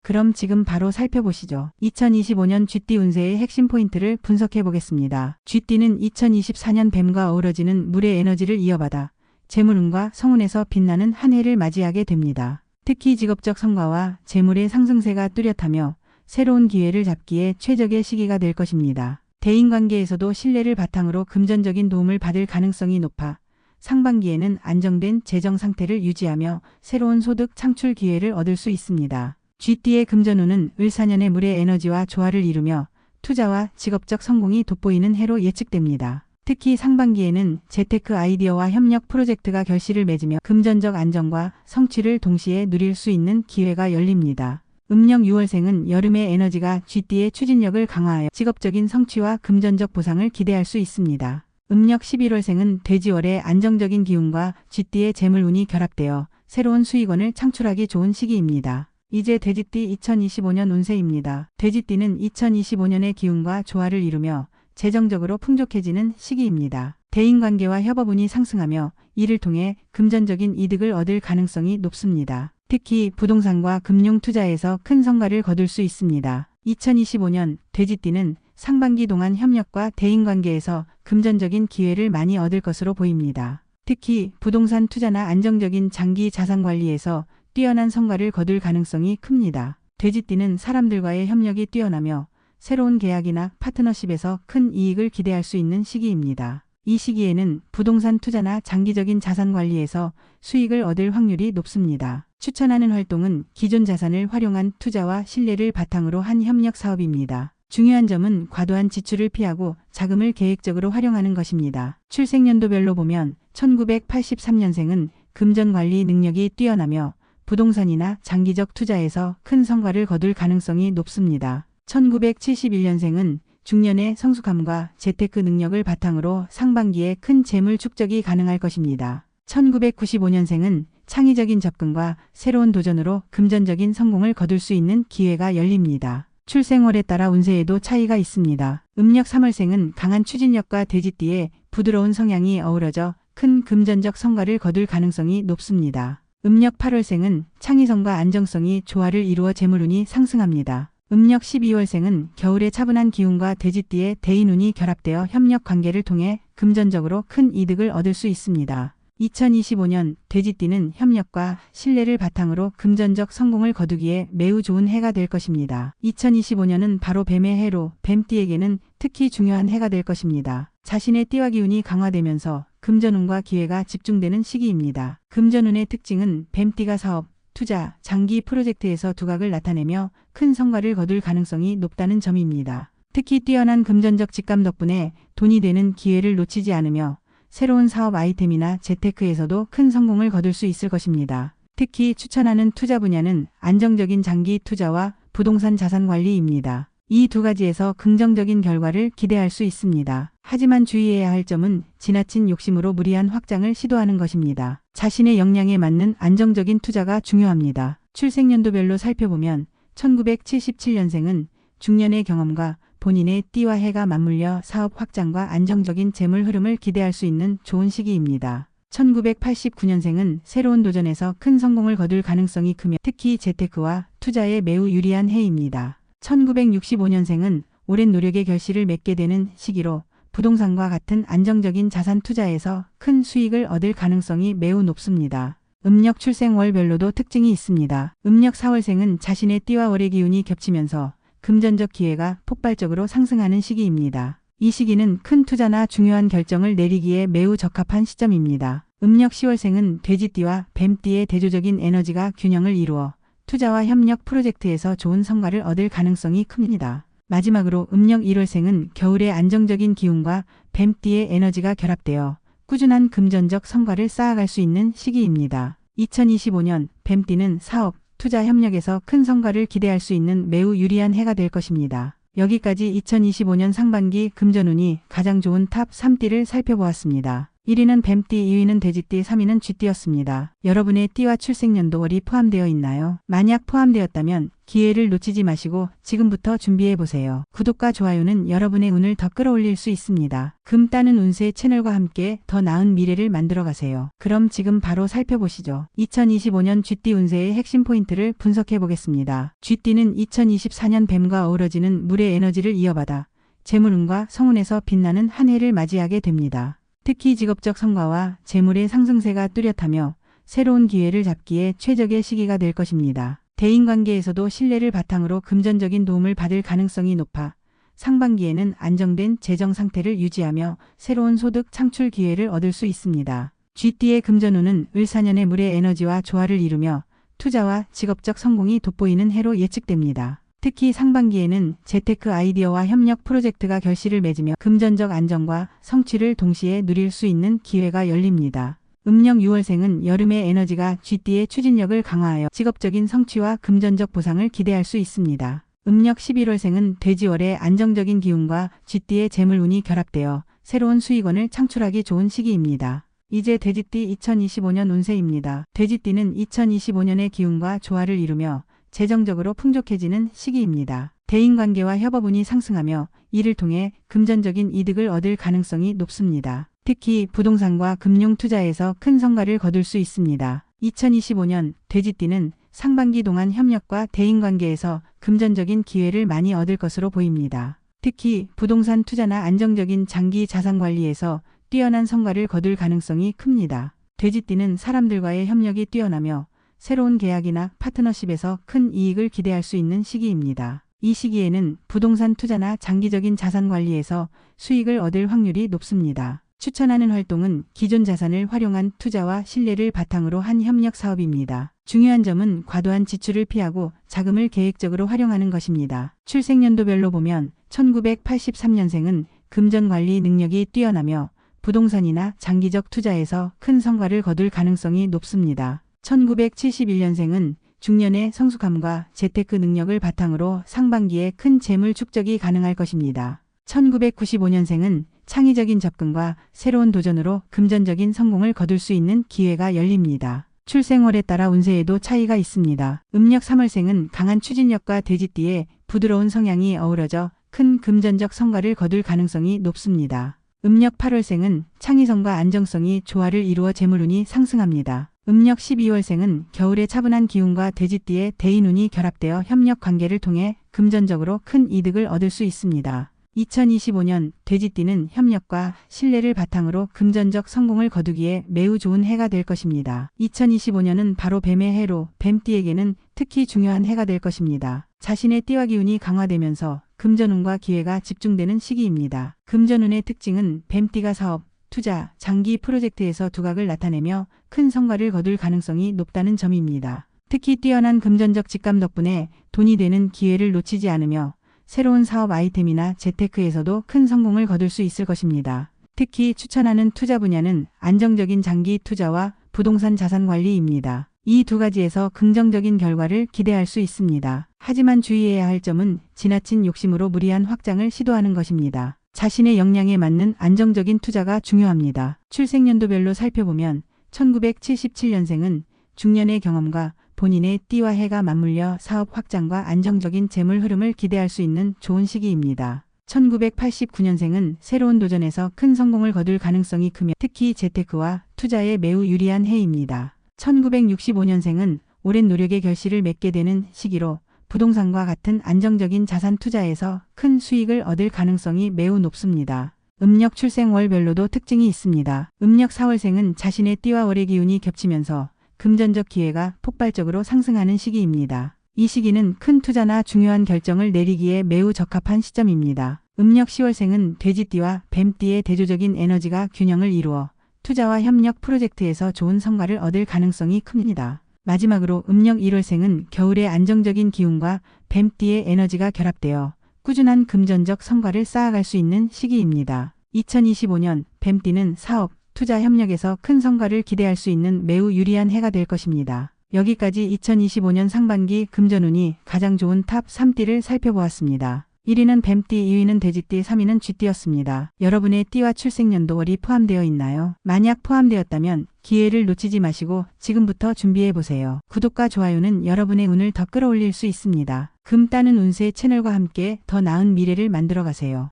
그럼 지금 바로 살펴보시죠. 2025년 쥐띠 운세의 핵심 포인트를 분석해 보겠습니다. 쥐띠는 2024년 뱀과 어우러지는 물의 에너지를 이어받아 재물운과 성운에서 빛나는 한 해를 맞이하게 됩니다. 특히 직업적 성과와 재물의 상승세가 뚜렷하며 새로운 기회를 잡기에 최적의 시기가 될 것입니다. 대인관계에서도 신뢰를 바탕으로 금전적인 도움을 받을 가능성이 높아 상반기에는 안정된 재정 상태를 유지하며 새로운 소득 창출 기회를 얻을 수 있습니다. 쥐띠의 금전운은 을사년의 물의 에너지와 조화를 이루며 투자와 직업적 성공이 돋보이는 해로 예측됩니다. 특히 상반기에는 재테크 아이디어와 협력 프로젝트가 결실을 맺으며 금전적 안정과 성취를 동시에 누릴 수 있는 기회가 열립니다. 음력 6월생은 여름의 에너지가 쥐띠의 추진력을 강화하여 직업적인 성취와 금전적 보상을 기대할 수 있습니다. 음력 11월생은 돼지월의 안정적인 기운과 쥐띠의 재물운이 결합되어 새로운 수익원을 창출하기 좋은 시기입니다. 이제 돼지띠 2025년 운세입니다. 돼지띠는 2025년의 기운과 조화를 이루며 재정적으로 풍족해지는 시기입니다. 대인관계와 협업운이 상승하며 이를 통해 금전적인 이득을 얻을 가능성이 높습니다. 특히 부동산과 금융 투자에서 큰 성과를 거둘 수 있습니다. 2025년 돼지띠는 상반기 동안 협력과 대인관계에서 금전적인 기회를 많이 얻을 것으로 보입니다. 특히 부동산 투자나 안정적인 장기 자산 관리에서 뛰어난 성과를 거둘 가능성이 큽니다. 돼지띠는 사람들과의 협력이 뛰어나며 새로운 계약이나 파트너십에서 큰 이익을 기대할 수 있는 시기입니다. 이 시기에는 부동산 투자나 장기적인 자산 관리에서 수익을 얻을 확률이 높습니다. 추천하는 활동은 기존 자산을 활용한 투자와 신뢰를 바탕으로 한 협력 사업입니다. 중요한 점은 과도한 지출을 피하고 자금을 계획적으로 활용하는 것입니다. 출생연도별로 보면 1983년생은 금전 관리 능력이 뛰어나며 부동산이나 장기적 투자에서 큰 성과를 거둘 가능성이 높습니다. 1971년생은 중년의 성숙함과 재테크 능력을 바탕으로 상반기에 큰 재물 축적이 가능할 것입니다. 1995년생은 창의적인 접근과 새로운 도전으로 금전적인 성공을 거둘 수 있는 기회가 열립니다. 출생월에 따라 운세에도 차이가 있습니다. 음력 3월생은 강한 추진력과 돼지띠의 부드러운 성향이 어우러져 큰 금전적 성과를 거둘 가능성이 높습니다. 음력 8월생은 창의성과 안정성이 조화를 이루어 재물운이 상승합니다. 음력 12월생은 겨울의 차분한 기운과 돼지띠의 대인운이 결합되어 협력 관계를 통해 금전적으로 큰 이득을 얻을 수 있습니다. 2025년 돼지띠는 협력과 신뢰를 바탕으로 금전적 성공을 거두기에 매우 좋은 해가 될 것입니다. 2025년은 바로 뱀의 해로 뱀띠에게는 특히 중요한 해가 될 것입니다. 자신의 띠와 기운이 강화되면서 금전운과 기회가 집중되는 시기입니다. 금전운의 특징은 뱀띠가 사업, 투자, 장기 프로젝트에서 두각을 나타내며 큰 성과를 거둘 가능성이 높다는 점입니다. 특히 뛰어난 금전적 직감 덕분에 돈이 되는 기회를 놓치지 않으며 새로운 사업 아이템이나 재테크에서도 큰 성공을 거둘 수 있을 것입니다. 특히 추천하는 투자 분야는 안정적인 장기 투자와 부동산 자산 관리입니다. 이 두 가지에서 긍정적인 결과를 기대할 수 있습니다. 하지만 주의해야 할 점은 지나친 욕심으로 무리한 확장을 시도하는 것입니다. 자신의 역량에 맞는 안정적인 투자가 중요합니다. 출생연도별로 살펴보면 1977년생은 중년의 경험과 본인의 띠와 해가 맞물려 사업 확장과 안정적인 재물 흐름을 기대할 수 있는 좋은 시기입니다. 1989년생은 새로운 도전에서 큰 성공을 거둘 가능성이 크며 특히 재테크와 투자에 매우 유리한 해입니다. 1965년생은 오랜 노력의 결실을 맺게 되는 시기로 부동산과 같은 안정적인 자산 투자에서 큰 수익을 얻을 가능성이 매우 높습니다. 음력 출생월별로도 특징이 있습니다. 음력 4월생은 자신의 띠와 월의 기운이 겹치면서 금전적 기회가 폭발적으로 상승하는 시기입니다. 이 시기는 큰 투자나 중요한 결정을 내리기에 매우 적합한 시점입니다. 음력 10월생은 돼지띠와 뱀띠의 대조적인 에너지가 균형을 이루어 투자와 협력 프로젝트에서 좋은 성과를 얻을 가능성이 큽니다. 마지막으로 음력 1월생은 겨울의 안정적인 기운과 뱀띠의 에너지가 결합되어 꾸준한 금전적 성과를 쌓아갈 수 있는 시기입니다. 2025년 뱀띠는 사업, 투자 협력에서 큰 성과를 기대할 수 있는 매우 유리한 해가 될 것입니다. 여기까지 2025년 상반기 금전운이 가장 좋은 탑 3띠를 살펴보았습니다. 1위는 뱀띠, 2위는 돼지띠, 3위는 쥐띠였습니다. 여러분의 띠와 출생연도월이 포함되어 있나요? 만약 포함되었다면 기회를 놓치지 마시고 지금부터 준비해보세요. 구독과 좋아요는 여러분의 운을 더 끌어올릴 수 있습니다. 금 따는 운세 채널과 함께 더 나은 미래를 만들어가세요. 그럼 지금 바로 살펴보시죠. 2025년 쥐띠 운세의 핵심 포인트를 분석해보겠습니다. 쥐띠는 2024년 뱀과 어우러지는 물의 에너지를 이어받아 재물운과 성운에서 빛나는 한 해를 맞이하게 됩니다. 특히 직업적 성과와 재물의 상승세가 뚜렷하며 새로운 기회를 잡기에 최적의 시기가 될 것입니다. 대인관계에서도 신뢰를 바탕으로 금전적인 도움을 받을 가능성이 높아 상반기에는 안정된 재정 상태를 유지하며 새로운 소득 창출 기회를 얻을 수 있습니다. 쥐띠의 금전운은 을사년의 물의 에너지와 조화를 이루며 투자와 직업적 성공이 돋보이는 해로 예측됩니다. 특히 상반기에는 재테크 아이디어와 협력 프로젝트가 결실을 맺으며 금전적 안정과 성취를 동시에 누릴 수 있는 기회가 열립니다. 음력 6월생은 여름의 에너지가 쥐띠의 추진력을 강화하여 직업적인 성취와 금전적 보상을 기대할 수 있습니다. 음력 11월생은 돼지월의 안정적인 기운과 쥐띠의 재물운이 결합되어 새로운 수익원을 창출하기 좋은 시기입니다. 이제 돼지띠 2025년 운세입니다. 돼지띠는 2025년의 기운과 조화를 이루며 재정적으로 풍족해지는 시기입니다. 대인관계와 협업운이 상승하며 이를 통해 금전적인 이득을 얻을 가능성이 높습니다. 특히 부동산과 금융 투자에서 큰 성과를 거둘 수 있습니다. 2025년 돼지띠는 상반기 동안 협력과 대인관계에서 금전적인 기회를 많이 얻을 것으로 보입니다. 특히 부동산 투자나 안정적인 장기 자산 관리에서 뛰어난 성과를 거둘 가능성이 큽니다. 돼지띠는 사람들과의 협력이 뛰어나며 새로운 계약이나 파트너십에서 큰 이익을 기대할 수 있는 시기입니다. 이 시기에는 부동산 투자나 장기적인 자산 관리에서 수익을 얻을 확률이 높습니다. 추천하는 활동은 기존 자산을 활용한 투자와 신뢰를 바탕으로 한 협력 사업입니다. 중요한 점은 과도한 지출을 피하고 자금을 계획적으로 활용하는 것입니다. 출생연도별로 보면 1983년생은 금전 관리 능력이 뛰어나며 부동산이나 장기적 투자에서 큰 성과를 거둘 가능성이 높습니다. 1971년생은 중년의 성숙함과 재테크 능력을 바탕으로 상반기에 큰 재물 축적이 가능할 것입니다. 1995년생은 창의적인 접근과 새로운 도전으로 금전적인 성공을 거둘 수 있는 기회가 열립니다. 출생월에 따라 운세에도 차이가 있습니다. 음력 3월생은 강한 추진력과 돼지띠의 부드러운 성향이 어우러져 큰 금전적 성과를 거둘 가능성이 높습니다. 음력 8월생은 창의성과 안정성이 조화를 이루어 재물운이 상승합니다. 음력 12월생은 겨울의 차분한 기운과 돼지띠의 대인운이 결합되어 협력 관계를 통해 금전적으로 큰 이득을 얻을 수 있습니다. 2025년 돼지띠는 협력과 신뢰를 바탕으로 금전적 성공을 거두기에 매우 좋은 해가 될 것입니다. 2025년은 바로 뱀의 해로 뱀띠에게는 특히 중요한 해가 될 것입니다. 자신의 띠와 기운이 강화되면서 금전운과 기회가 집중되는 시기입니다. 금전운의 특징은 뱀띠가 사업, 투자, 장기 프로젝트에서 두각을 나타내며 큰 성과를 거둘 가능성이 높다는 점입니다. 특히 뛰어난 금전적 직감 덕분에 돈이 되는 기회를 놓치지 않으며 새로운 사업 아이템이나 재테크에서도 큰 성공을 거둘 수 있을 것입니다. 특히 추천하는 투자 분야는 안정적인 장기 투자와 부동산 자산 관리입니다. 이 두 가지에서 긍정적인 결과를 기대할 수 있습니다. 하지만 주의해야 할 점은 지나친 욕심으로 무리한 확장을 시도하는 것입니다. 자신의 역량에 맞는 안정적인 투자가 중요합니다. 출생연도별로 살펴보면 1977년생은 중년의 경험과 본인의 띠와 해가 맞물려 사업 확장과 안정적인 재물 흐름을 기대할 수 있는 좋은 시기입니다. 1989년생은 새로운 도전에서 큰 성공을 거둘 가능성이 크며 특히 재테크와 투자에 매우 유리한 해입니다. 1965년생은 오랜 노력의 결실을 맺게 되는 시기로 부동산과 같은 안정적인 자산 투자에서 큰 수익을 얻을 가능성이 매우 높습니다. 음력 출생월별로도 특징이 있습니다. 음력 4월생은 자신의 띠와 월의 기운이 겹치면서 금전적 기회가 폭발적으로 상승하는 시기입니다. 이 시기는 큰 투자나 중요한 결정을 내리기에 매우 적합한 시점입니다. 음력 10월생은 돼지띠와 뱀띠의 대조적인 에너지가 균형을 이루어 투자와 협력 프로젝트에서 좋은 성과를 얻을 가능성이 큽니다. 마지막으로 음력 1월생은 겨울의 안정적인 기운과 뱀띠의 에너지가 결합되어 꾸준한 금전적 성과를 쌓아갈 수 있는 시기입니다. 2025년 뱀띠는 사업, 투자 협력에서 큰 성과를 기대할 수 있는 매우 유리한 해가 될 것입니다. 여기까지 2025년 상반기 금전운이 가장 좋은 탑 3띠를 살펴보았습니다. 1위는 뱀띠, 2위는 돼지띠, 3위는 쥐띠였습니다. 여러분의 띠와 출생연도월이 포함되어 있나요? 만약 포함되었다면 기회를 놓치지 마시고 지금부터 준비해보세요. 구독과 좋아요는 여러분의 운을 더 끌어올릴 수 있습니다. 금 따는 운세 채널과 함께 더 나은 미래를 만들어가세요.